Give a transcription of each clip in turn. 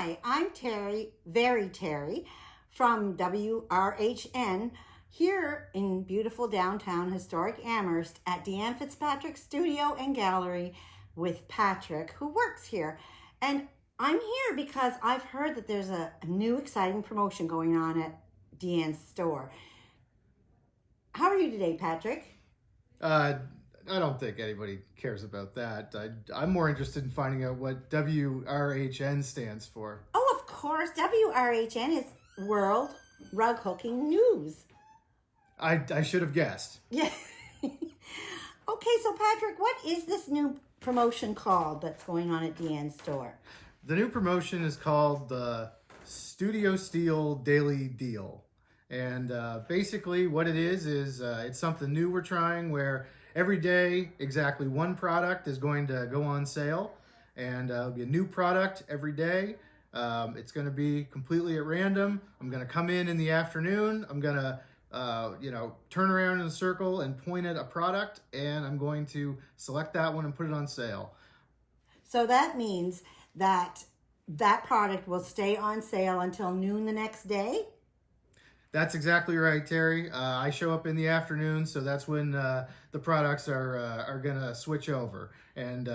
Hi, I'm Terry, Terry, from WRHN here in beautiful downtown historic Amherst at Deanne Fitzpatrick Studio and Gallery with Patrick, who works here. And I'm here because I've heard that there's a new exciting promotion going on at Deanne's store. How are you today, Patrick? I don't think anybody cares about that. I'm more interested in finding out what WRHN stands for. Oh, of course. WRHN is World Rug Hooking News. I should have guessed. Yeah. Okay, so Patrick, what is this new promotion called that's going on at Deanne's store? The new promotion is called the Studio Steel Daily Deal. And basically what it is it's something new we're trying where every day exactly one product is going to go on sale, and it'll be a new product every day. It's going to be completely at random. I'm going to come in the afternoon. I'm going to turn around in a circle and point at a product, and I'm going to select that one and put it on sale. So that means that that product will stay on sale until noon the next day? That's exactly right, Terry. I show up in the afternoon, so that's when the products are going to switch over. And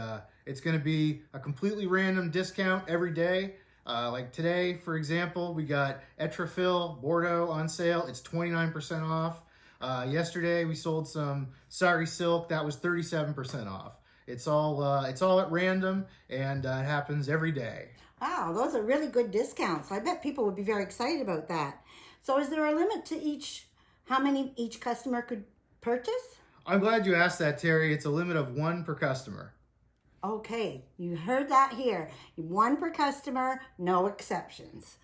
it's going to be a completely random discount every day. Like today, for example, we got Etrafil Bordeaux on sale. It's 29% off. Yesterday, we sold some Sari Silk. That was 37% off. It's all at random, and it happens every day. Wow, those are really good discounts. I bet people would be very excited about that. So is there a limit to how many each customer could purchase? I'm glad you asked that, Terry. It's a limit of one per customer. Okay, you heard that here. One per customer, no exceptions.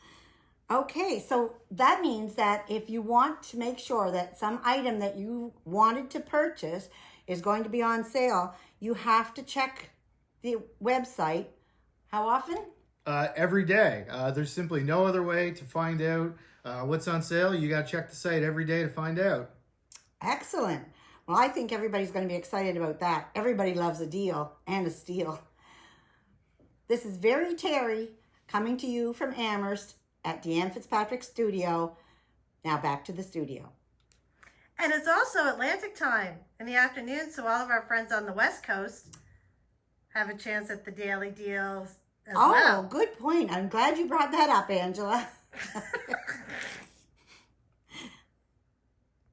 Okay, so that means that if you want to make sure that some item that you wanted to purchase is going to be on sale, you have to check the website. How often? Every day. There's simply no other way to find out what's on sale. You got to check the site every day to find out. Excellent. Well, I think everybody's going to be excited about that. Everybody loves a deal and a steal. This is Very Terry coming to you from Amherst at Deanne Fitzpatrick Studio. Now back to the studio. And it's also Atlantic time in the afternoon, so all of our friends on the West Coast have a chance at the daily deals as well. Oh, good point. I'm glad you brought that up, Angela.